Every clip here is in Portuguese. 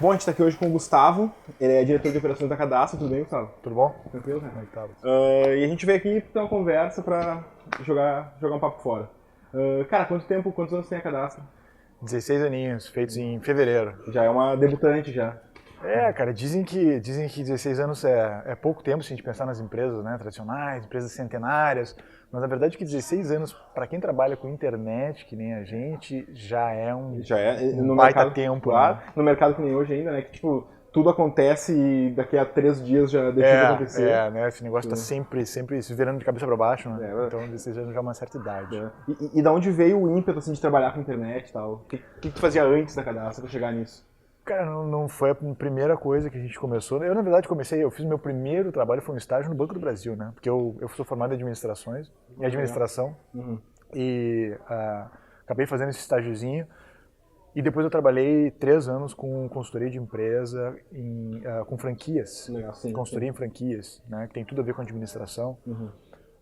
Bom, a gente está aqui hoje com o Gustavo, ele é diretor de operações da Cadastro. Tudo bem, Gustavo? Tudo bom? Tranquilo, cara? Como é que tá? E a gente veio aqui ter uma conversa para jogar um papo fora. Cara, quantos anos tem a Cadastro? 16 aninhos, feitos em fevereiro. Já é uma debutante já. Cara, dizem que 16 anos é pouco tempo se a gente pensar nas empresas, né, tradicionais, empresas centenárias, mas na verdade que 16 anos, para quem trabalha com internet, que nem a gente, já é um No baita mercado, tempo. claro, Né? no mercado que nem hoje ainda, né? Que tipo, tudo acontece e daqui a 3 dias já deixa de acontecer. Né, esse negócio tá sempre se virando de cabeça para baixo, né? Então 16 anos já é uma certa idade. E da onde veio o ímpeto assim, de trabalhar com internet e tal? O que tu fazia antes da Cadastro para chegar nisso? Cara, não foi a primeira coisa que a gente começou. Eu, na verdade, eu fiz meu primeiro trabalho, foi um estágio no Banco do Brasil, né? Porque eu sou formado em administração, e acabei fazendo esse estágiozinho. E depois eu trabalhei 3 anos com consultoria de empresa, com franquias, consultoria em franquias, né? Que tem tudo a ver com administração.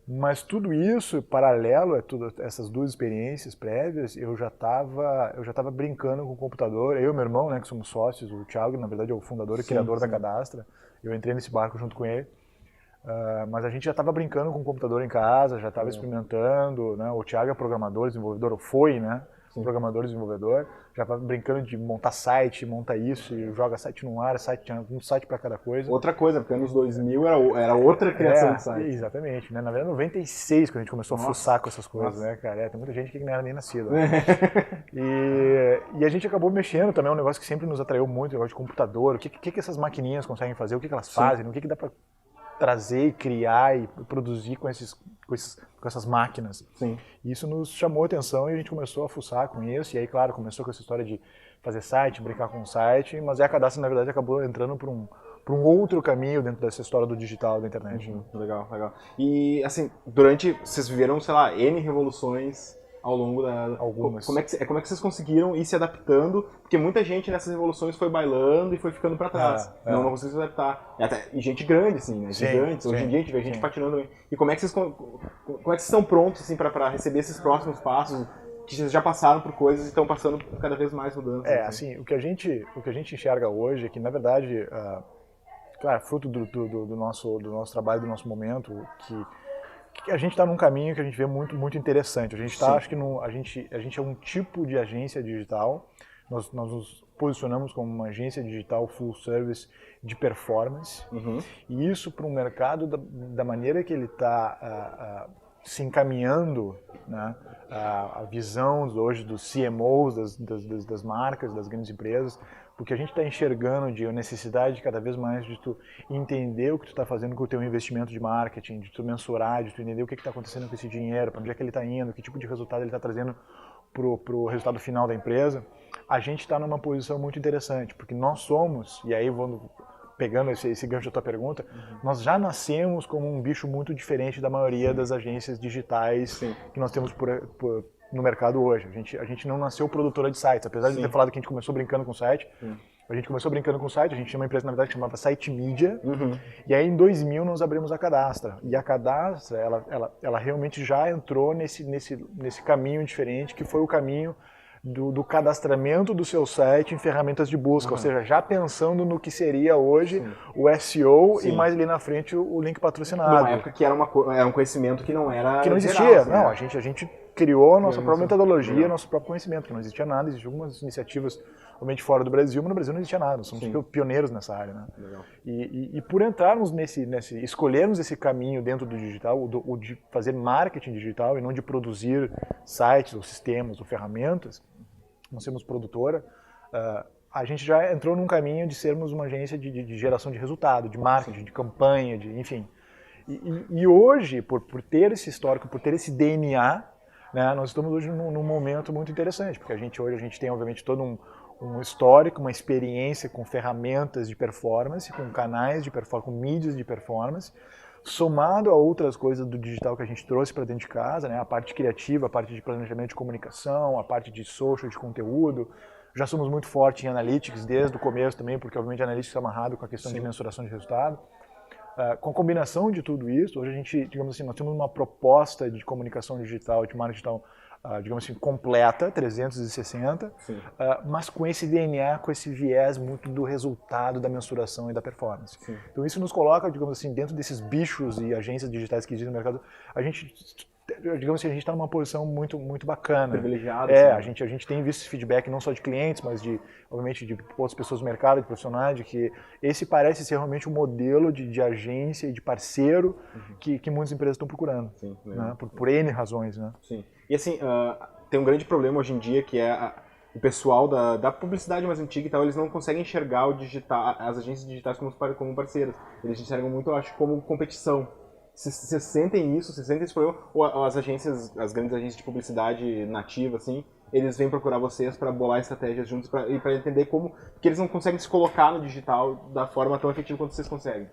Mas tudo isso, paralelo a essas duas experiências prévias, eu já estava brincando com o computador. Eu e meu irmão, né, que somos sócios, o Thiago, na verdade, é o fundador e criador da Cadastra. Eu entrei nesse barco junto com ele. Mas a gente já estava brincando com o computador em casa, já estava experimentando, né? O Thiago é programador, desenvolvedor, ou foi, né? Programador, desenvolvedor, já estava brincando de montar site, monta isso, e joga site no ar, tinha um site para cada coisa. Outra coisa, porque anos 2000 era outra criação de site. Exatamente, né? Na verdade, 96 que a gente começou a fuçar com essas coisas, né, cara? Tem muita gente que não era nem nascida. Né? E a gente acabou mexendo também, é um negócio que sempre nos atraiu muito, o negócio de computador, o que essas maquininhas conseguem fazer, o que elas fazem, o que dá para trazer e criar e produzir com essas máquinas. Sim. E isso nos chamou a atenção e a gente começou a fuçar com isso. E aí, claro, começou com essa história de fazer site, brincar com o site, mas a Cadastro, na verdade, acabou entrando por um outro caminho dentro dessa história do digital, da internet. Legal. E, assim, vocês viveram, sei lá, N revoluções ao longo da... Algumas. Como é que vocês conseguiram ir se adaptando? Porque muita gente nessas revoluções foi bailando e foi ficando pra trás. Não conseguiu se adaptar. E gente grande, assim, né? Gigantes. Hoje em dia a gente vê gente patinando também. E como é que vocês estão prontos, assim, pra receber esses próximos passos? Que vocês já passaram por coisas e estão passando por cada vez mais mudanças. Assim, o que a gente enxerga hoje é que, na verdade, claro, fruto do nosso trabalho, do nosso momento, que a gente está num caminho que a gente vê muito, muito interessante. A gente está, acho que a gente é um tipo de agência digital. Nós nos posicionamos como uma agência digital full service de performance. E isso para um mercado da maneira que ele está se encaminhando, né? A visão hoje dos CMOs, das marcas, das grandes empresas, porque a gente está enxergando de necessidade cada vez mais de tu entender o que tu está fazendo com o teu investimento de marketing, de tu mensurar, de tu entender o que está acontecendo com esse dinheiro, para onde é que ele está indo, que tipo de resultado ele está trazendo pro resultado final da empresa. A gente está numa posição muito interessante, porque nós somos, e aí pegando esse gancho da tua pergunta, nós já nascemos como um bicho muito diferente da maioria das agências digitais que nós temos no mercado hoje. A gente não nasceu produtora de sites, apesar de ter falado que a gente começou brincando com site. A gente começou brincando com site, a gente tinha uma empresa, na verdade, que chamava Site Media, e aí em 2000 nós abrimos a Cadastra. E a Cadastra, ela realmente já entrou nesse caminho diferente, que foi o caminho do cadastramento do seu site em ferramentas de busca, ou seja, já pensando no que seria hoje o SEO e mais ali na frente o link patrocinado. Numa época que era um conhecimento que não era que não existia. geral, assim, não, a gente criou a nossa própria metodologia, nosso próprio conhecimento, que não existia nada, existiam algumas iniciativas realmente fora do Brasil, mas no Brasil não existia nada, nós somos pioneiros nessa área. Né? E por entrarmos escolhermos esse caminho dentro do digital, o de fazer marketing digital e não de produzir sites ou sistemas ou ferramentas, nós somos produtora, a gente já entrou num caminho de sermos uma agência de geração de resultado, de marketing, de campanha, enfim. E hoje, por ter esse histórico, por ter esse DNA, né, nós estamos hoje num momento muito interessante, porque hoje a gente tem, obviamente, todo um histórico, uma experiência com ferramentas de performance, com canais de performance, com mídias de performance, somado a outras coisas do digital que a gente trouxe para dentro de casa, né, a parte criativa, a parte de planejamento de comunicação, a parte de social, de conteúdo. Já somos muito fortes em analytics desde o começo também, porque obviamente analytics é amarrado com a questão de mensuração de resultado. Com a combinação de tudo isso, hoje a gente, digamos assim, nós temos uma proposta de comunicação digital, de marketing digital digamos assim, completa, 360, mas com esse DNA, com esse viés muito do resultado, da mensuração e da performance. Sim. Então isso nos coloca, digamos assim, dentro desses bichos e agências digitais que existem no mercado, a gente, digamos assim, a gente está numa posição muito, muito bacana. Privilegiado. A gente tem visto esse feedback não só de clientes, mas obviamente, de outras pessoas do mercado, de profissionais, de que esse parece ser realmente um modelo de agência e de parceiro que muitas empresas estão procurando. Sim, né? Por N razões, né? Sim. E assim, tem um grande problema hoje em dia que é o pessoal da publicidade mais antiga e tal, eles não conseguem enxergar o digital, as agências digitais como parceiras. Eles enxergam muito, eu acho, como competição. Vocês sentem isso? Vocês sentem esse problema? Ou as grandes agências de publicidade nativa, assim, eles vêm procurar vocês para bolar estratégias juntos e para entender como que eles não conseguem se colocar no digital da forma tão efetiva quanto vocês conseguem?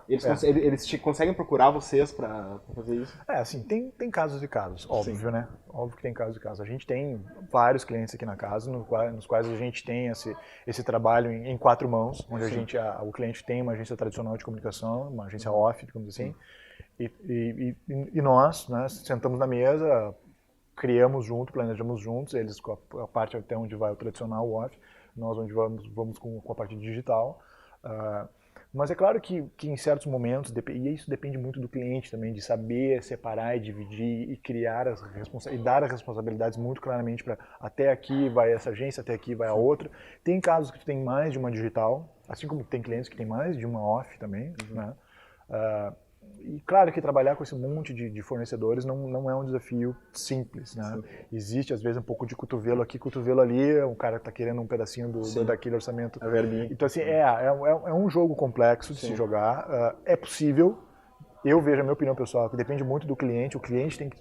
Eles conseguem procurar vocês para fazer isso? Assim, tem casos e casos, óbvio, né? Óbvio que tem casos e casos. A gente tem vários clientes aqui na casa, nos quais a gente tem esse trabalho em 4 mãos, onde o cliente tem uma agência tradicional de comunicação, uma agência off, digamos assim, e nós, né, sentamos na mesa, criamos junto, planejamos juntos, eles com a parte até onde vai o tradicional, o off, nós onde vamos com a parte digital. Mas é claro que em certos momentos, e isso depende muito do cliente também, de saber separar e dividir e criar e dar as responsabilidades muito claramente para até aqui vai essa agência, até aqui vai a outra. Tem casos que tu tem mais de uma digital, assim como tem clientes que tem mais de uma off também, né? E claro que trabalhar com esse monte de fornecedores não é um desafio simples, né? Existe às vezes um pouco de cotovelo aqui, cotovelo ali, um cara está querendo um pedacinho daquele orçamento. A verbinha. Então assim, é um jogo complexo de se jogar, é possível. Eu vejo, a minha opinião pessoal, que depende muito do cliente, o cliente tem que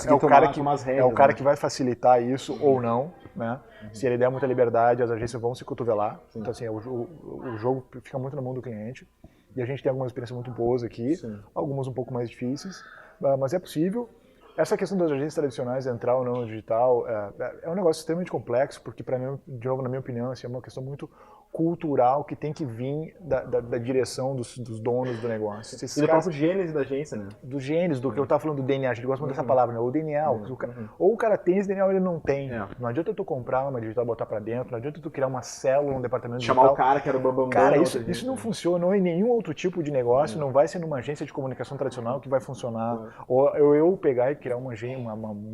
é o cara que vai facilitar isso ou não, né? Se ele der muita liberdade, as agências vão se cotovelar. Então assim, o jogo fica muito na mão do cliente. E a gente tem algumas experiências muito boas aqui, algumas um pouco mais difíceis, mas é possível. Essa questão das agências tradicionais entrar ou não no digital é um negócio extremamente complexo, porque, para mim, de novo, na minha opinião, assim, é uma questão muito cultural que tem que vir da direção dos donos do negócio. E do próprio gênese da agência, né? Do gênese, do que eu estava falando do DNA, a gente gosta muito dessa palavra, né? O DNA. Ou o cara tem esse DNA ou ele não tem. Não adianta tu comprar uma digital e botar pra dentro, não adianta tu criar uma célula, um departamento digital. Chamar o cara que era o bambambam. Cara, isso não funciona em nenhum outro tipo de negócio, não vai ser numa agência de comunicação tradicional que vai funcionar. Ou eu pegar e criar um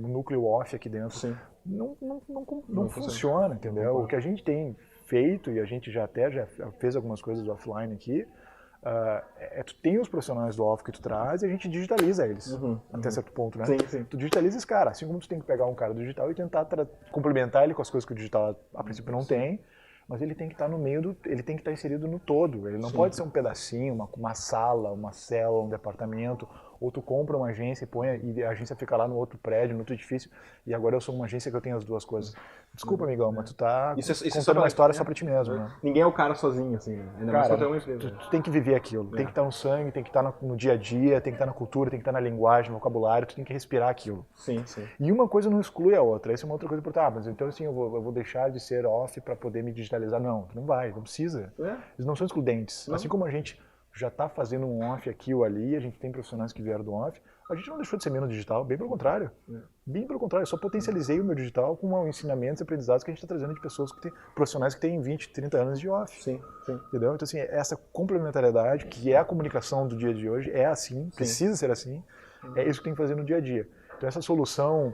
núcleo off aqui dentro. Não funciona, entendeu? O que a gente tem feito, e a gente já fez algumas coisas offline aqui, tu tem os profissionais do off que tu traz e a gente digitaliza eles, até certo ponto, né? Sim. Tu digitaliza esse cara, assim como tu tem que pegar um cara do digital e tentar complementar ele com as coisas que o digital a princípio não tem, mas ele tem que estar no meio, ele tem que estar inserido no todo, ele não pode ser um pedacinho, uma sala, uma célula, um departamento, ou tu compra uma agência e a agência fica lá no outro prédio, no outro edifício, e agora eu sou uma agência que eu tenho as duas coisas. Desculpa, amigão, mas tu tá contando uma história só pra ti mesmo, né? Ninguém é o cara sozinho, assim, né? Ainda mais quando é uma empresa. Tu tem que viver aquilo, tem que estar no sangue, tem que estar no dia a dia, tem que estar na cultura, tem que estar na linguagem, no vocabulário, tu tem que respirar aquilo. Sim. E uma coisa não exclui a outra, essa é uma outra coisa importante. Mas então assim, eu vou deixar de ser off para poder me digitalizar. Não, tu não vai, não precisa. Eles não são excludentes. Assim como a gente já está fazendo um off aqui ou ali, a gente tem profissionais que vieram do off, a gente não deixou de ser menos digital, bem pelo contrário. Bem pelo contrário, eu só potencializei o meu digital com ensinamentos e aprendizados que a gente está trazendo de pessoas profissionais que têm 20, 30 anos de off. Sim. Entendeu? Então, assim, essa complementariedade, que é a comunicação do dia de hoje, é assim, precisa ser assim, é isso que tem que fazer no dia a dia. Então, essa solução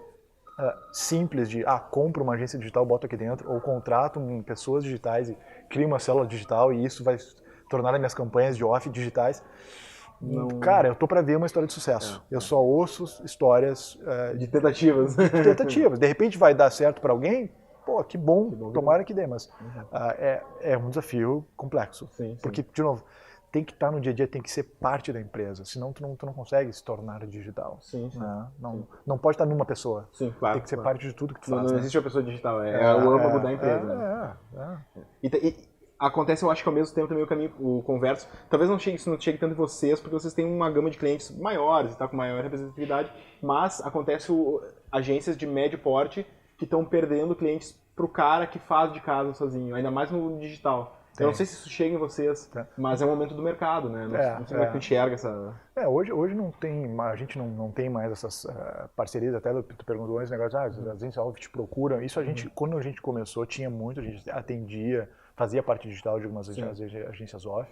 simples de, compro uma agência digital, boto aqui dentro, ou contrato pessoas digitais e crio uma célula digital e isso vai tornar as minhas campanhas de off digitais. Cara, eu tô para ver uma história de sucesso. Eu só ouço histórias de tentativas. De repente vai dar certo para alguém, pô, que bom, tomara que dê, mas é um desafio complexo. Porque, de novo, tem que estar no dia a dia, tem que ser parte da empresa, senão tu não consegue se tornar digital. Não pode estar numa pessoa. Claro, tem que ser parte de tudo que tu faz. Não existe uma pessoa digital, é o âmago da empresa. Acontece, eu acho que ao mesmo tempo também o converso, talvez isso não chegue tanto em vocês, porque vocês têm uma gama de clientes maiores, com maior representatividade, mas acontece agências de médio porte que estão perdendo clientes pro cara que faz de casa sozinho, ainda mais no digital. Eu não sei se isso chega em vocês, mas é um momento do mercado, né? Não sei como é que tu enxerga essa... Hoje não tem, a gente não tem mais essas parcerias, até tu perguntou antes, negócio, as agências off te procuram. Isso a gente, quando a gente começou, tinha muito, a gente atendia, fazia parte digital de algumas agências off.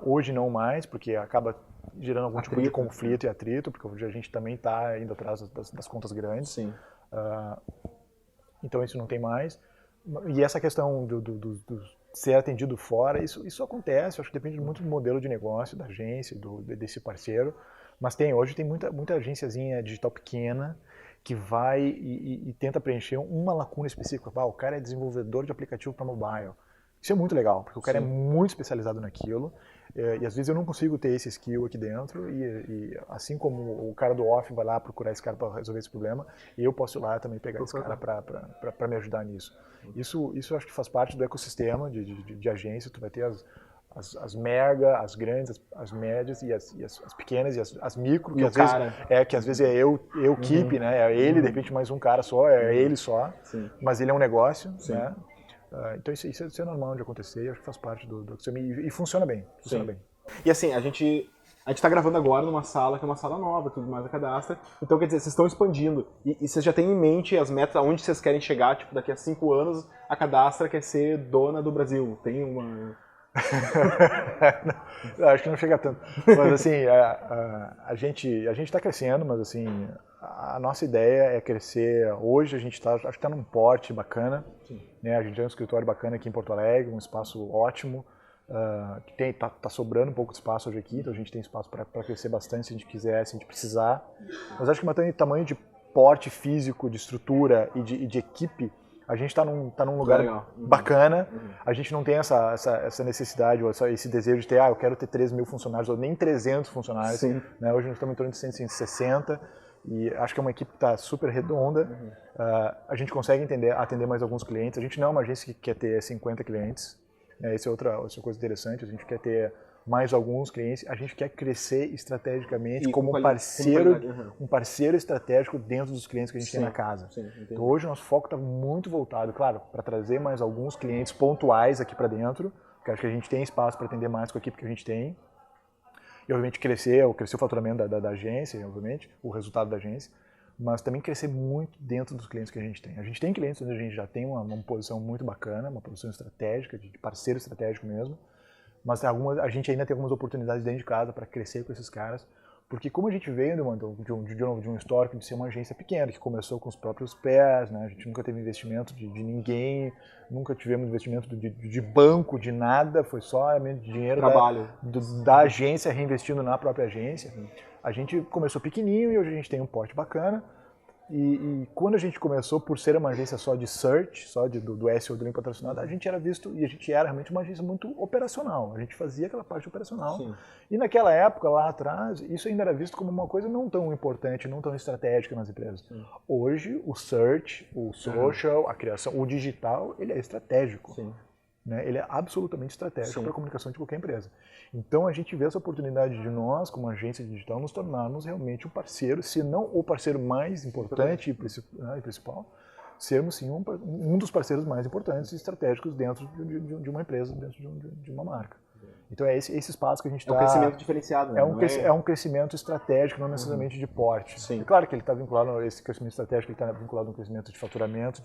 Hoje não mais, porque acaba gerando algum tipo de conflito e atrito, porque hoje a gente também está indo atrás das contas grandes. Sim. Então isso não tem mais. E essa questão do ser atendido fora, isso acontece, eu acho que depende muito do modelo de negócio, da agência, desse parceiro. Mas hoje tem muita agênciazinha digital pequena que vai e tenta preencher uma lacuna específica. O cara é desenvolvedor de aplicativo para mobile. Isso é muito legal, porque o cara é muito especializado naquilo, e às vezes eu não consigo ter esse skill aqui dentro, e assim como o cara do off vai lá procurar esse cara para resolver esse problema, eu posso ir lá também pegar esse cara para me ajudar nisso. Isso eu acho que faz parte do ecossistema de agência. Tu vai ter as mega, as grandes, as médias e as pequenas e as micro, que às vezes é eu keep, né? É ele, de repente mais um cara só, é ele só, mas ele é um negócio, né? Então isso é normal de acontecer, e acho que faz parte do ecossistema e funciona bem. E assim, a gente está gravando agora numa sala que é uma sala nova, tudo mais a Cadastra. Então, quer dizer, vocês estão expandindo. E vocês já têm em mente as metas, aonde vocês querem chegar, tipo, daqui a 5 anos, a Cadastra quer ser dona do Brasil. Tem uma... Não, acho que não chega tanto. Mas assim, a gente está crescendo, mas assim, a nossa ideia é crescer. Hoje a gente acho que está num porte bacana, né? A gente tem um escritório bacana aqui em Porto Alegre, um espaço ótimo, que tá sobrando um pouco de espaço hoje aqui, então a gente tem espaço para crescer bastante se a gente quiser, se a gente precisar. Mas acho que tamanho de porte físico, de estrutura e de equipe, a gente está num lugar bacana. A gente não tem essa necessidade ou esse desejo de ter, eu quero ter 3.000 funcionários ou nem 300 funcionários. Né? Hoje nós estamos em torno de 160 e acho que é uma equipe que está super redonda. A gente consegue atender mais alguns clientes. A gente não é uma agência que quer ter 50 clientes. Essa é outra coisa interessante. A gente quer ter mais alguns clientes, a gente quer crescer estrategicamente como um parceiro estratégico dentro dos clientes que a gente tem na casa. Então hoje o nosso foco está muito voltado, claro, para trazer mais alguns clientes pontuais aqui para dentro, porque acho que a gente tem espaço para atender mais com a equipe que a gente tem, e obviamente crescer o faturamento da agência, obviamente, o resultado da agência, mas também crescer muito dentro dos clientes que a gente tem. A gente tem clientes onde a gente já tem uma posição muito bacana, uma posição estratégica, de parceiro estratégico mesmo, mas a gente ainda tem algumas oportunidades dentro de casa para crescer com esses caras, porque como a gente veio de um histórico de ser uma agência pequena, que começou com os próprios pés, né? A gente nunca teve investimento de ninguém, nunca tivemos investimento de banco, de nada, foi só dinheiro da agência reinvestindo na própria agência. A gente começou pequenininho e hoje a gente tem um porte bacana. E quando a gente começou, por ser uma agência só de search, só do SEO do link patrocinado, a gente era visto, e a gente era realmente uma agência muito operacional. A gente fazia aquela parte operacional. E naquela época, lá atrás, isso ainda era visto como uma coisa não tão importante, não tão estratégica nas empresas. Hoje, o search, o social, a criação, o digital, ele é estratégico. Né? Ele é absolutamente estratégico para a comunicação de qualquer empresa. Então a gente vê essa oportunidade de nós, como agência digital, nos tornarmos realmente um parceiro, se não o parceiro mais importante e principal, sermos sim um dos parceiros mais importantes e estratégicos dentro de uma empresa, dentro de uma marca. Então é esse espaço que a gente está... É um crescimento diferenciado, né? É um crescimento estratégico, não necessariamente de porte. É claro que ele está vinculado, esse crescimento estratégico está vinculado a um crescimento de faturamento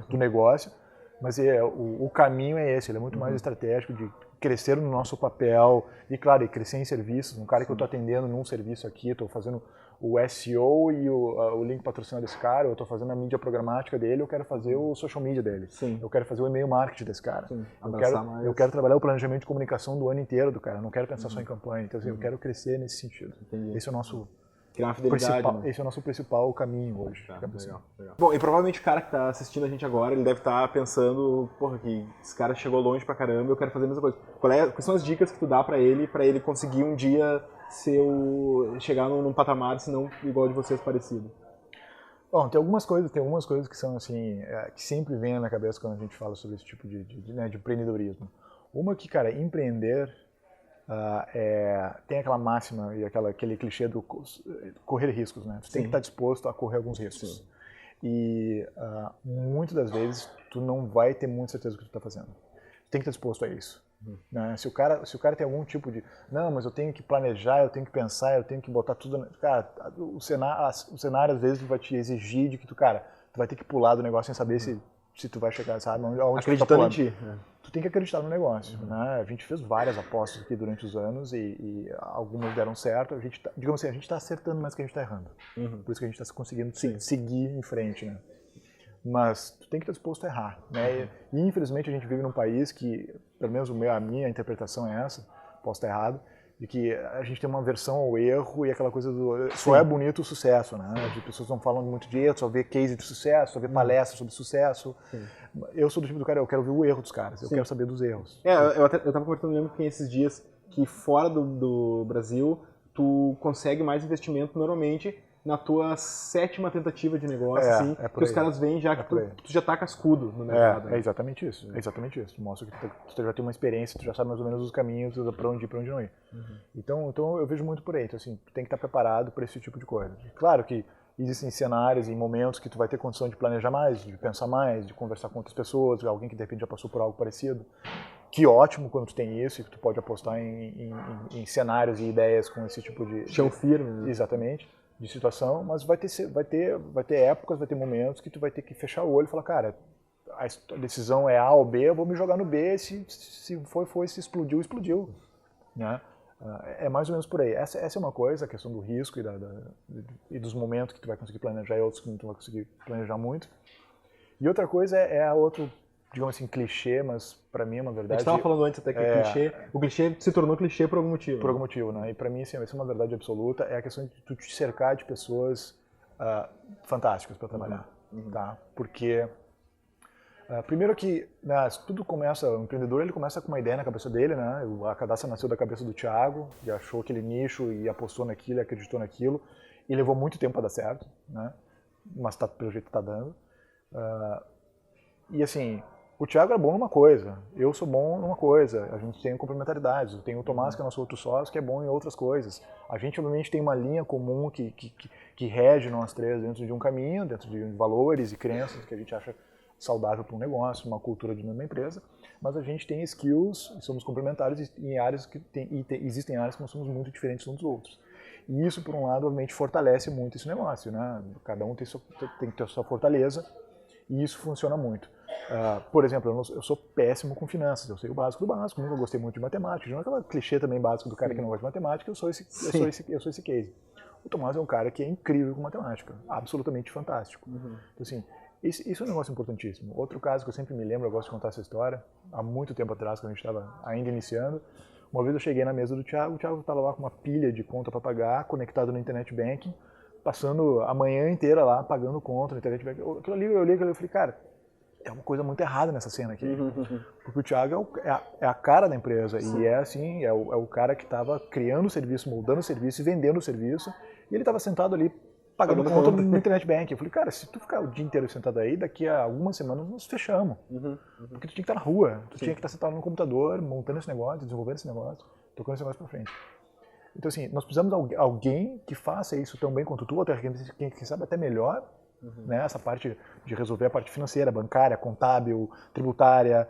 do negócio, mas o caminho é esse, ele é muito mais estratégico, de crescer no nosso papel e, claro, e crescer em serviços. Um cara que eu estou atendendo num serviço aqui, estou fazendo o SEO e o link patrocinado desse cara, eu estou fazendo a mídia programática dele, eu quero fazer o social media dele. Eu quero fazer o e-mail marketing desse cara. Eu quero trabalhar o planejamento de comunicação do ano inteiro do cara, não quero pensar só em campanha. Então, assim, eu quero crescer nesse sentido. Esse é o nosso... Esse é o nosso principal caminho hoje. Legal. Bom, e provavelmente o cara que está assistindo a gente agora, ele deve estar pensando, que esse cara chegou longe pra caramba, eu quero fazer a mesma coisa. Quais são as dicas que tu dá pra ele conseguir um dia chegar num patamar, se não igual de vocês, parecido? Bom, tem algumas coisas que são assim, que sempre vêm na minha cabeça quando a gente fala sobre esse tipo de empreendedorismo. Uma que, cara, empreender... tem aquela máxima e aquele clichê do correr riscos, né? Tu tem que estar disposto a correr alguns riscos. E muitas das vezes tu não vai ter muita certeza do que tu está fazendo. Tu tem que estar disposto a isso. Né? Se o cara tem algum tipo de, não, mas eu tenho que planejar, eu tenho que pensar, eu tenho que botar tudo... Cara, o cenário às vezes vai te exigir de que tu vai ter que pular do negócio sem saber se tu vai chegar, sabe? Onde acreditando em ti. Tu tem que acreditar no negócio, né? A gente fez várias apostas aqui durante os anos e algumas deram certo. A gente digamos assim, a gente está acertando mais que a gente está errando. Por isso que a gente está conseguindo seguir em frente, né? Mas tu tem que estar disposto a errar, né? E infelizmente a gente vive num país que, pelo menos a minha interpretação é essa, posso estar errado, de que a gente tem uma aversão ao erro e aquela coisa do só é bonito o sucesso, né? As pessoas não falam muito de erro, só vê case de sucesso, só vê palestras sobre sucesso. Eu sou do tipo do cara, eu quero ver o erro dos caras, eu quero saber dos erros. Eu tava conversando, lembro que esses dias que fora do Brasil tu consegue mais investimento normalmente na tua 7ª tentativa de negócio, assim, que os caras veem já que tu já tá cascudo no mercado. É exatamente isso, Mostra que tu já tem uma experiência, tu já sabe mais ou menos os caminhos para onde ir, para onde não ir. Então eu vejo muito por aí, então, assim, tu tem que estar preparado para esse tipo de coisa. Claro que existem cenários e momentos que tu vai ter condição de planejar mais, de pensar mais, de conversar com outras pessoas, alguém que de repente já passou por algo parecido. Que ótimo quando tu tem isso e que tu pode apostar em cenários e ideias com esse tipo de... Chão firme. Exatamente. De situação, mas vai ter épocas, vai ter momentos que tu vai ter que fechar o olho e falar, cara, a decisão é A ou B, eu vou me jogar no B, se foi, se explodiu, né? É mais ou menos por aí. Essa é uma coisa, a questão do risco e dos momentos que tu vai conseguir planejar e outros que não tu vai conseguir planejar muito. E outra coisa é a outro, digamos assim, clichê, mas pra mim é uma verdade. A gente estava falando antes até que o clichê se tornou clichê por algum motivo. Por algum motivo, né? E pra mim, assim, essa é uma verdade absoluta, é a questão de tu te cercar de pessoas fantásticas para trabalhar, tá? Porque, primeiro que, né, tudo começa, o empreendedor ele começa com uma ideia na cabeça dele, né? A Cadastra nasceu da cabeça do Thiago, e achou aquele nicho e apostou naquilo, acreditou naquilo, e levou muito tempo para dar certo, né? Mas pelo jeito tá dando. E assim, o Thiago é bom numa coisa, eu sou bom numa coisa, a gente tem complementaridades. Eu tenho o Tomás, que é nosso outro sócio, que é bom em outras coisas. A gente, obviamente, tem uma linha comum que rege nós três dentro de um caminho, dentro de valores e crenças que a gente acha saudável para um negócio, uma cultura de uma empresa, mas a gente tem skills, somos complementares em áreas existem áreas que nós somos muito diferentes uns dos outros. E isso, por um lado, obviamente, fortalece muito esse negócio, né? Cada um tem que ter a sua fortaleza e isso funciona muito. Por exemplo, eu sou péssimo com finanças, eu sei o básico do básico, nunca gostei muito de matemática, não é aquela clichê também básico do cara que não gosta de matemática, eu sou esse case. O Tomás é um cara que é incrível com matemática, absolutamente fantástico. Então, assim, isso é um negócio importantíssimo. Outro caso que eu sempre me lembro, eu gosto de contar essa história, há muito tempo atrás, quando a gente estava ainda iniciando, uma vez eu cheguei na mesa do Thiago, o Thiago estava lá com uma pilha de conta para pagar, conectado no Internet Banking, passando a manhã inteira lá, pagando conta no Internet Banking. Aquilo ali, eu olhei e falei, cara, é uma coisa muito errada nessa cena aqui. Porque o Thiago é a cara da empresa. Sim. E é assim, é o cara que estava criando o serviço, moldando o serviço e vendendo o serviço. E ele estava sentado ali, pagando conta no Internet Banking. Eu falei, cara, se tu ficar o dia inteiro sentado aí, daqui a algumas semanas nós fechamos. Porque tu tinha que estar na rua, tu tinha que estar sentado no computador, montando esse negócio, desenvolvendo esse negócio, tocando esse negócio para frente. Então, assim, nós precisamos de alguém que faça isso tão bem quanto tu, até quem sabe até melhor, né? Essa parte de resolver a parte financeira, bancária, contábil, tributária,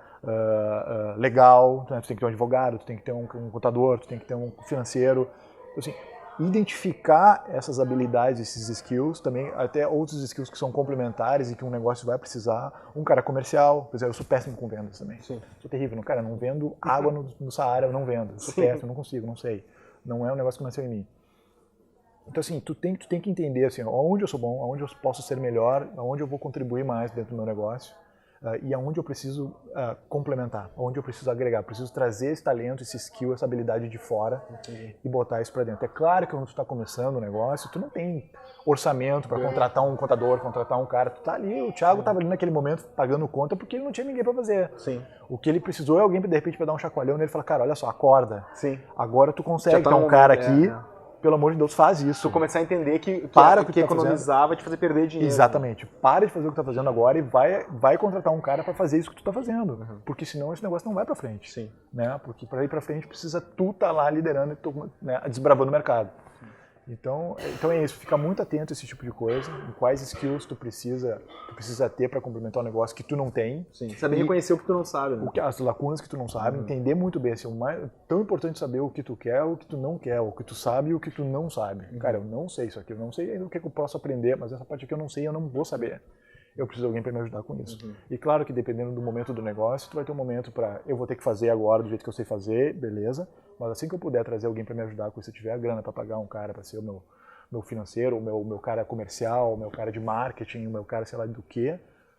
legal, né? Tu tem que ter um advogado, tu tem que ter um contador, tu tem que ter um financeiro. Então, assim, identificar essas habilidades, esses skills, também até outros skills que são complementares e que um negócio vai precisar. Um cara comercial, por exemplo, eu sou péssimo com vendas também. Sim. Sou terrível. Cara, não vendo água no Saara, eu não vendo. Sou péssimo, não consigo, não sei. Não é um negócio que nasceu em mim. Então, assim, tu tem que entender assim, onde eu sou bom, onde eu posso ser melhor, onde eu vou contribuir mais dentro do meu negócio e aonde eu preciso complementar, onde eu preciso agregar. Preciso trazer esse talento, esse skill, essa habilidade de fora e botar isso para dentro. É claro que quando tu está começando o negócio, tu não tem orçamento para contratar um contador, contratar um cara. Tu tá ali, o Thiago estava ali naquele momento pagando conta porque ele não tinha ninguém para fazer. Sim. O que ele precisou é alguém, de repente, para dar um chacoalhão nele e falar, cara, olha só, acorda. Sim. Agora tu consegue ter um cara aqui... Pelo amor de Deus, faz isso. Tu começar a entender que economizar vai te fazer perder dinheiro. Exatamente. Para de fazer o que tu tá fazendo agora e vai contratar um cara para fazer isso que tu tá fazendo. Porque senão esse negócio não vai para frente. Sim. Né? Porque para ir para frente precisa tu tá lá liderando e desbravando o mercado. Então é isso, fica muito atento a esse tipo de coisa, em quais skills tu precisa ter para complementar um negócio que tu não tem. Sim, saber reconhecer o que tu não sabe, né? As lacunas que tu não sabe, entender muito bem, assim, tão importante saber o que tu quer, o que tu não quer, o que tu sabe e o que tu não sabe. Cara, eu não sei isso aqui, eu não sei ainda o que eu posso aprender, mas essa parte aqui eu não sei, eu não vou saber. Eu preciso de alguém para me ajudar com isso. E claro que dependendo do momento do negócio, tu vai ter um momento para eu vou ter que fazer agora do jeito que eu sei fazer, beleza, mas assim que eu puder trazer alguém para me ajudar com isso, se eu tiver a grana para pagar um cara para ser o meu financeiro, o meu cara comercial, o meu cara de marketing, o meu cara sei lá do que,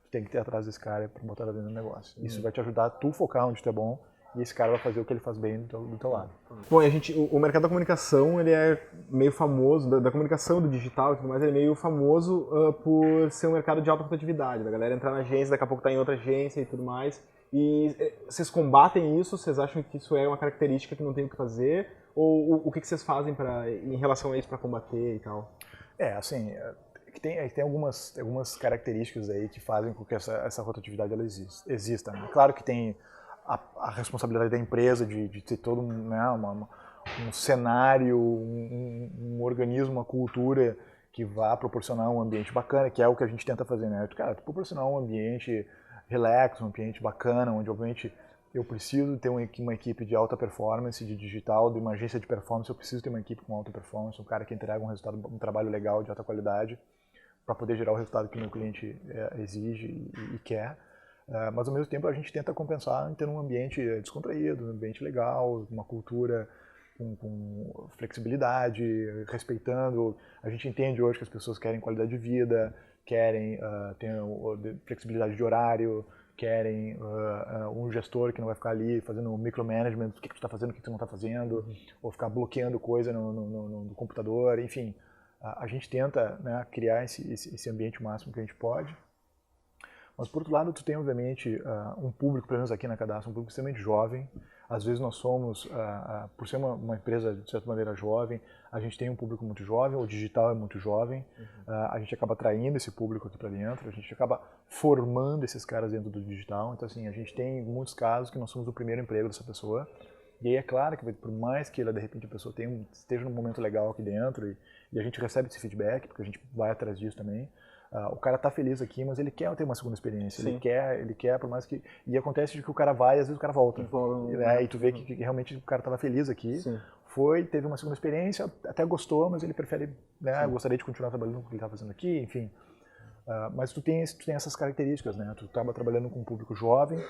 tu tem que ter atrás desse cara para botar dentro do negócio. Isso vai te ajudar a tu focar onde tu é bom e esse cara vai fazer o que ele faz bem do teu lado. Bom, o mercado da comunicação, ele é meio famoso, da comunicação, do digital e tudo mais, ele é meio famoso por ser um mercado de alta rotatividade, da galera entrar na agência, daqui a pouco tá em outra agência e tudo mais. E vocês combatem isso? Vocês acham que isso é uma característica que não tem o que fazer? Ou o que vocês fazem em relação a isso para combater e tal? Assim, tem algumas características aí que fazem com que essa rotatividade ela exista. Né? Claro que tem a responsabilidade da empresa de ter todo um cenário, um organismo, uma cultura que vá proporcionar um ambiente bacana, que é o que a gente tenta fazer, né? Cara, proporcionar um ambiente relax, um ambiente bacana, onde obviamente eu preciso ter uma equipe de alta performance, de digital, de uma agência de performance, eu preciso ter uma equipe com alta performance, um cara que entrega um trabalho legal, de alta qualidade, para poder gerar o resultado que o meu cliente exige e quer. Mas ao mesmo tempo a gente tenta compensar em ter um ambiente descontraído, um ambiente legal, uma cultura com flexibilidade, respeitando. A gente entende hoje que as pessoas querem qualidade de vida, querem ter flexibilidade de horário, querem um gestor que não vai ficar ali fazendo micromanagement do que tu está fazendo, o que tu não está fazendo, ou ficar bloqueando coisa no computador, enfim. A gente tenta, né, criar esse ambiente o máximo que a gente pode. Mas, por outro lado, tu tem, obviamente, um público, pelo menos aqui na Cadastro, um público extremamente jovem. Às vezes nós somos, por ser uma empresa, de certa maneira, jovem, a gente tem um público muito jovem, o digital é muito jovem, a gente acaba atraindo esse público aqui para dentro, a gente acaba formando esses caras dentro do digital. Então, assim, a gente tem muitos casos que nós somos o primeiro emprego dessa pessoa. E aí é claro que por mais que ela, de repente, a pessoa esteja num momento legal aqui dentro e a gente recebe esse feedback, porque a gente vai atrás disso também, o cara tá feliz aqui, mas ele quer ter uma segunda experiência. Ele quer, por mais que... E acontece de que o cara vai e às vezes o cara volta. E tu vê que realmente o cara tava feliz aqui, teve uma segunda experiência, até gostou, mas ele prefere, né, gostaria de continuar trabalhando com o que ele tá fazendo aqui, enfim. Mas tu tem essas características, né? Tu acaba trabalhando com um público jovem,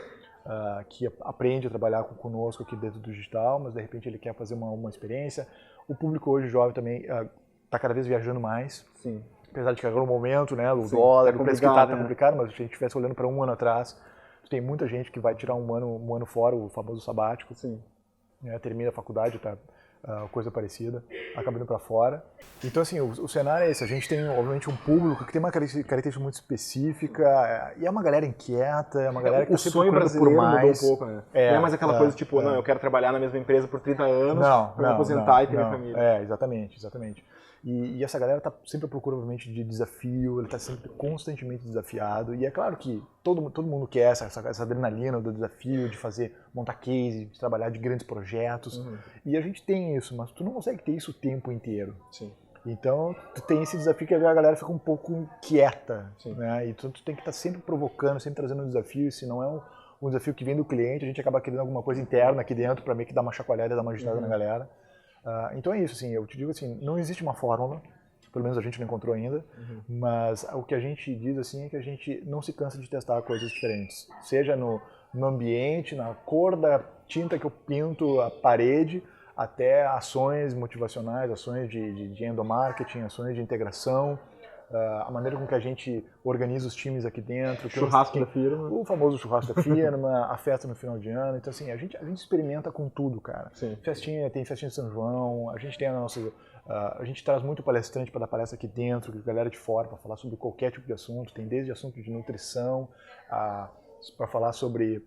que aprende a trabalhar conosco aqui dentro do digital, mas de repente ele quer fazer uma experiência. O público hoje jovem também tá cada vez viajando mais. Sim. Apesar de que agora no momento, né, o dólar, o preço que tá complicado, mas se a gente estivesse olhando para um ano atrás, tem muita gente que vai tirar um ano fora, o famoso sabático. Sim. Termina a faculdade, tá, coisa parecida, acaba indo para fora. Então, assim, o cenário é esse. A gente tem, obviamente, um público que tem uma característica muito específica, e é uma galera inquieta, é uma galera que está sempre procurando por mais. Mudou um pouco, né? Não é mais aquela coisa tipo, não, eu quero trabalhar na mesma empresa por 30 anos para me aposentar e ter minha família. Exatamente. E essa galera está sempre à procura, obviamente, de desafio, ele está sempre constantemente desafiado. E é claro que todo mundo quer essa adrenalina do desafio, de montar case, de trabalhar de grandes projetos. E a gente tem isso, mas tu não consegue ter isso o tempo inteiro. Sim. Então, tu tem esse desafio que a galera fica um pouco quieta. Né? Então, tu tem que estar sempre provocando, sempre trazendo um desafio. Se não é um desafio que vem do cliente, a gente acaba querendo alguma coisa interna aqui dentro para meio que dar uma chacoalhada, dar uma agitada na galera. Então é isso, assim, eu te digo assim, não existe uma fórmula, pelo menos a gente não encontrou ainda, mas o que a gente diz assim é que a gente não se cansa de testar coisas diferentes, seja no ambiente, na cor da tinta que eu pinto a parede, até ações motivacionais, ações de endomarketing, ações de integração, a maneira com que a gente organiza os times aqui dentro. Churrasco da firma. O famoso churrasco da firma, a festa no final de ano. Então, assim, a gente experimenta com tudo, cara. Sim. Tem festinha de São João, a gente tem a gente traz muito palestrante para dar palestra aqui dentro, galera de fora, para falar sobre qualquer tipo de assunto. Tem desde assunto de nutrição, para falar sobre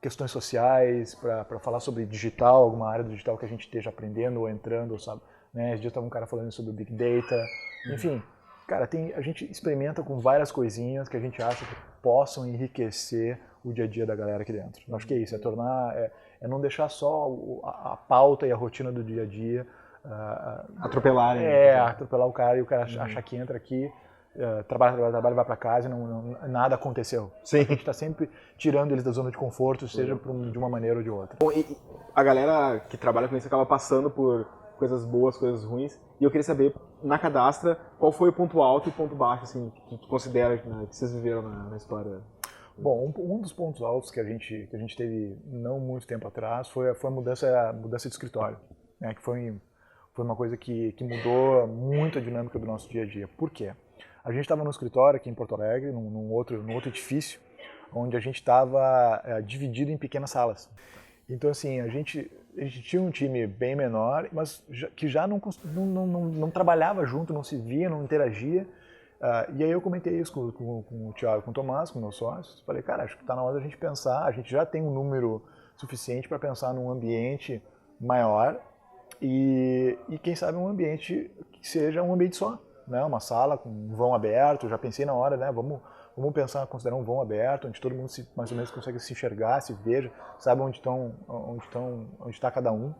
questões sociais, para falar sobre digital, alguma área do digital que a gente esteja aprendendo ou entrando, sabe? Né? Esse dia estava um cara falando sobre o Big Data, enfim. Cara, a gente experimenta com várias coisinhas que a gente acha que possam enriquecer o dia a dia da galera aqui dentro. Eu acho que é isso, é não deixar só a pauta e a rotina do dia a dia atropelarem. Atropelar o cara e o cara achar que entra aqui, trabalha, vai para casa e nada aconteceu. Sim. A gente está sempre tirando eles da zona de conforto, seja de uma maneira ou de outra. Bom, e a galera que trabalha com isso acaba passando por coisas boas, coisas ruins, e eu queria saber, na Cadastra, qual foi o ponto alto e o ponto baixo, assim, que tu considera que vocês viveram na história? Bom, um dos pontos altos que a gente teve não muito tempo atrás foi a mudança de escritório, né, que foi uma coisa que mudou muito a dinâmica do nosso dia a dia. Por quê? A gente estava no escritório aqui em Porto Alegre, num outro edifício, onde a gente estava dividido em pequenas salas. Então, assim, a gente tinha um time bem menor, mas que já não trabalhava junto, não se via, não interagia. E aí eu comentei isso com o Thiago, com o Tomás, com meus sócios. Falei, cara, acho que está na hora da gente pensar, a gente já tem um número suficiente para pensar num ambiente maior e quem sabe um ambiente que seja um ambiente só, né? Uma sala com um vão aberto. Eu já pensei na hora, né? Vamos pensar, considerar um vão aberto, onde todo mundo mais ou menos consegue se enxergar, se veja, sabe onde está cada um.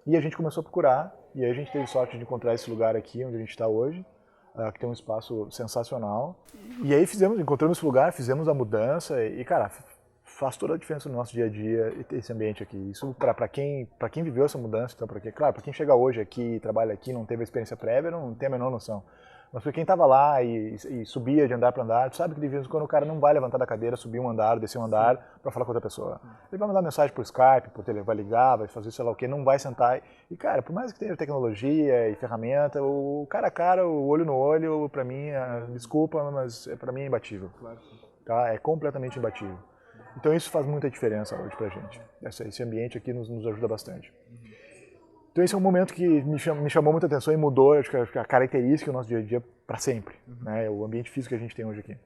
E a gente começou a procurar, e aí a gente teve sorte de encontrar esse lugar aqui, onde a gente está hoje, que tem um espaço sensacional. E aí encontramos esse lugar, fizemos a mudança, e cara, faz toda a diferença no nosso dia a dia esse ambiente aqui. Isso para quem viveu essa mudança, então, claro, para quem chega hoje aqui, trabalha aqui, não teve a experiência prévia, não tem a menor noção. Mas para quem estava lá e subia de andar para andar, tu sabe que de vez em quando o cara não vai levantar da cadeira, subir um andar, descer um andar para falar com outra pessoa. Ele vai mandar mensagem por Skype, vai ligar, vai fazer sei lá o quê, não vai sentar. E cara, por mais que tenha tecnologia e ferramenta, o cara a cara, o olho no olho, para mim, desculpa, mas para mim é imbatível. Tá? É completamente imbatível. Então isso faz muita diferença hoje pra gente. Esse ambiente aqui nos ajuda bastante. Então esse é um momento que me chamou muita atenção e mudou, acho que a característica do nosso dia a dia para sempre, né? O ambiente físico que a gente tem hoje aqui.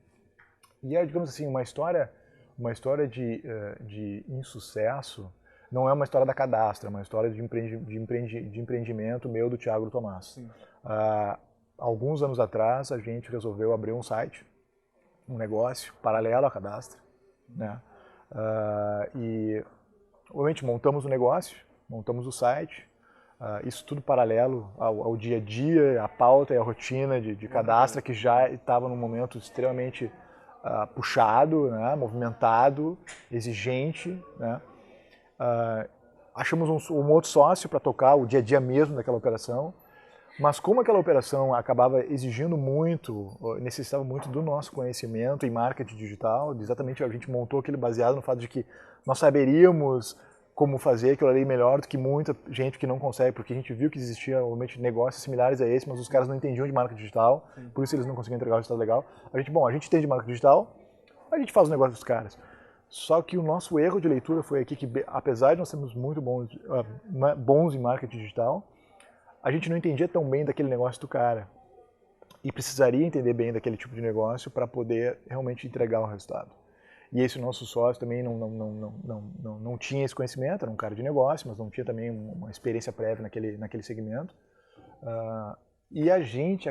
E é, digamos assim, uma história de insucesso não é uma história da Cadastra, é uma história de empreendimento meu, do Thiago e do Tomás. Alguns anos atrás a gente resolveu abrir um site, um negócio paralelo à Cadastra, né? E obviamente montamos o negócio, montamos o site. Isso tudo paralelo ao dia a dia, à pauta e à rotina de Cadastra, que já estava num momento extremamente puxado, né, movimentado, exigente, né. Achamos um outro sócio para tocar o dia a dia mesmo daquela operação, mas como aquela operação acabava exigindo muito, necessitava muito do nosso conhecimento em marketing digital, exatamente a gente montou aquilo baseado no fato de que nós saberíamos como fazer aquilo ali melhor do que muita gente que não consegue, porque a gente viu que existia realmente negócios similares a esse, mas os caras não entendiam de marketing digital, por isso eles não conseguiam entregar um resultado legal. A gente entende de marketing digital, a gente faz o negócio dos caras. Só que o nosso erro de leitura foi aqui que, apesar de nós sermos muito bons em marketing digital, a gente não entendia tão bem daquele negócio do cara. E precisaria entender bem daquele tipo de negócio para poder realmente entregar o resultado. E esse nosso sócio também não tinha esse conhecimento, era um cara de negócio, mas não tinha também uma experiência prévia naquele segmento. E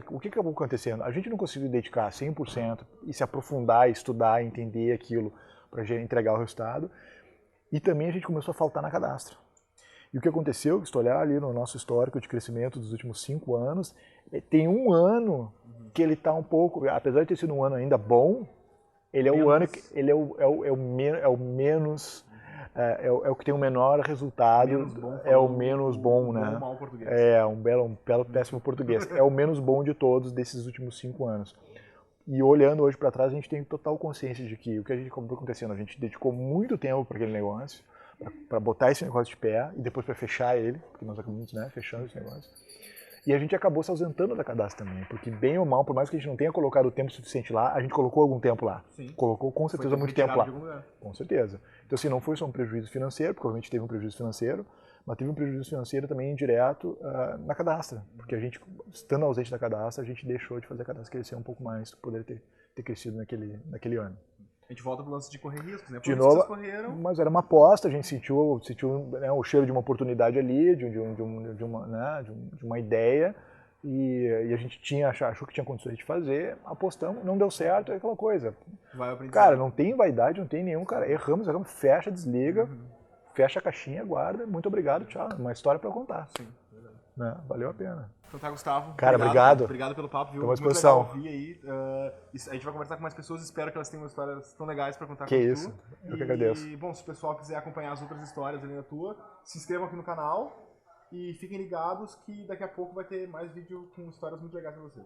o que acabou acontecendo? A gente não conseguiu dedicar 100% e se aprofundar, estudar, entender aquilo para entregar o resultado. E também a gente começou a faltar na Cadastra. E o que aconteceu, se tu olhar ali no nosso histórico de crescimento dos últimos 5 anos, tem um ano que ele está um pouco, apesar de ter sido um ano ainda bom, ele é o ano que ele é o menos é o que tem o menor resultado, é o menos bom, né? É um belo péssimo português. É o menos bom de todos desses últimos 5 anos. E olhando hoje para trás, a gente tem total consciência de que o que acabou acontecendo, a gente dedicou muito tempo para aquele negócio, para botar esse negócio de pé e depois para fechar ele, porque nós acabamos, né, fechando esse negócio. E a gente acabou se ausentando da Cadastra também, porque bem ou mal, por mais que a gente não tenha colocado o tempo suficiente lá, a gente colocou algum tempo lá. Sim. Colocou com certeza muito tempo lá. Com certeza. Então assim, não foi só um prejuízo financeiro, porque obviamente teve um prejuízo financeiro, mas teve um prejuízo financeiro também indireto na Cadastra, porque a gente, estando ausente da Cadastra, a gente deixou de fazer a Cadastra crescer um pouco mais, para poder ter crescido naquele ano. A gente volta para o lance de correr riscos, né? De novo, mas era uma aposta, a gente sentiu né, o cheiro de uma oportunidade ali, de uma ideia, e a gente achou que tinha condições de fazer, apostamos, não deu certo, é aquela coisa. Cara, não tem vaidade, não tem nenhum, cara, erramos, fecha, desliga, fecha a caixinha, guarda, muito obrigado, tchau, uma história para contar. Sim, verdade. Né? Valeu a pena. Então tá, Gustavo. Cara, obrigado. Obrigado pelo papo, viu? Estou à disposição. Muito legal ouvir aí. A gente vai conversar com mais pessoas, espero que elas tenham histórias tão legais pra contar que como isso. tu. Eu que agradeço. E, bom, se o pessoal quiser acompanhar as outras histórias ali na tua, se inscrevam aqui no canal e fiquem ligados que daqui a pouco vai ter mais vídeo com histórias muito legais pra vocês.